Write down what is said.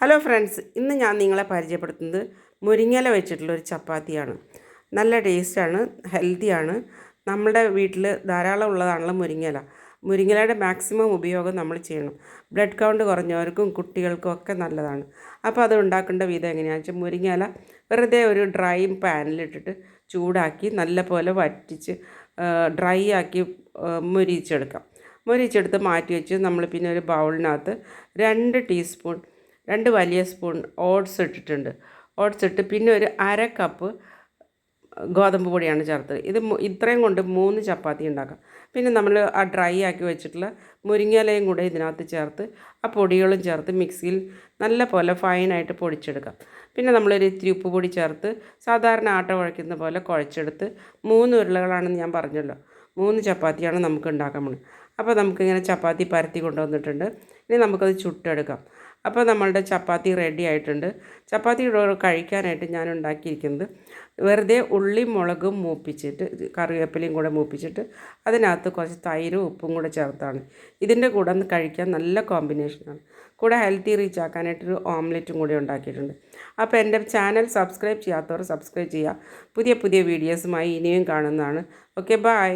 Hello friends, ഇന്ന് ഞാൻ നിങ്ങളെ പരിചയപ്പെടുത്തുന്നത് മുരിങ്ങയില വെച്ചിട്ടുള്ളൊരു ചപ്പാത്തിയാണ്. നല്ല ടേസ്റ്റാണ്, ഹെൽത്തിയാണ്. നമ്മുടെ വീട്ടിൽ ധാരാളം ഉള്ളതാണല്ലോ മുരിങ്ങയില. മുരിങ്ങയിലയുടെ മാക്സിമം ഉപയോഗം നമ്മൾ ചെയ്യണം. ബ്ലഡ് കൗണ്ട് കുറഞ്ഞവർക്കും കുട്ടികൾക്കും ഒക്കെ നല്ലതാണ്. അപ്പോൾ അത് ഉണ്ടാക്കേണ്ട വിധം എങ്ങനെയാണെന്ന് വെച്ചാൽ, മുരിങ്ങയില വെറുതെ ഒരു ഡ്രൈ പാനിലിട്ടിട്ട് ചൂടാക്കി നല്ല പോലെ വറ്റിച്ച് ഡ്രൈ ആക്കി മുരിച്ചെടുക്കാം. മുരിച്ചെടുത്ത് മാറ്റി വെച്ച് നമ്മൾ പിന്നെ ഒരു ബൗളിനകത്ത് 2 വലിയ സ്പൂൺ ഓട്സ് ഇട്ടിട്ടുണ്ട്. ഓട്സ് ഇട്ട് പിന്നെ ഒരു അര കപ്പ് ഗോതമ്പ് പൊടിയാണ് ചേർത്തത്. ഇത്രയും കൊണ്ട് 3 ചപ്പാത്തി ഉണ്ടാക്കാം. പിന്നെ നമ്മൾ ആ ഡ്രൈ ആക്കി വെച്ചിട്ടുള്ള മുരിങ്ങയിലയും കൂടെ ഇതിനകത്ത് ചേർത്ത് ആ പൊടികളും ചേർത്ത് മിക്സിയിൽ നല്ല പോലെ ഫൈനായിട്ട് പൊടിച്ചെടുക്കാം. പിന്നെ നമ്മളൊരു ഇത്തിരി ഉപ്പ് പൊടി ചേർത്ത് സാധാരണ ആട്ട കുഴയ്ക്കുന്ന പോലെ കുഴച്ചെടുത്ത് 3 ഉരുളകളാണെന്ന് ഞാൻ പറഞ്ഞല്ലോ. 3 ചപ്പാത്തിയാണ് നമുക്ക് ഉണ്ടാക്കാൻ പോകുന്നത്. അപ്പോൾ നമുക്കിങ്ങനെ ചപ്പാത്തി പരത്തി കൊണ്ടുവന്നിട്ടുണ്ട്. ഇനി നമുക്കത് ചുട്ടെടുക്കാം. അപ്പോൾ നമ്മളുടെ ചപ്പാത്തി റെഡി ആയിട്ടുണ്ട്. ചപ്പാത്തി കഴിക്കാനായിട്ട് ഞാൻ ഉണ്ടാക്കിയിരിക്കുന്നത് വെറുതെ ഉള്ളിയും മുളകും മൂപ്പിച്ചിട്ട് കറിവേപ്പിലയും കൂടെ മൂപ്പിച്ചിട്ട് അതിനകത്ത് കുറച്ച് തൈരും ഉപ്പും കൂടെ ചേർത്താണ്. ഇതിൻ്റെ കൂടെ കഴിക്കാൻ നല്ല കോമ്പിനേഷനാണ്. കൂടെ ഹെൽത്തി റീച്ച് ആക്കാനായിട്ടൊരു ഓംലെറ്റും കൂടി ഉണ്ടാക്കിയിട്ടുണ്ട്. അപ്പോൾ എൻ്റെ ചാനൽ സബ്സ്ക്രൈബ് ചെയ്യാത്തവർ സബ്സ്ക്രൈബ് ചെയ്യുക. പുതിയ വീഡിയോസുമായി ഇനിയും കാണുന്നതാണ്. Okay, by.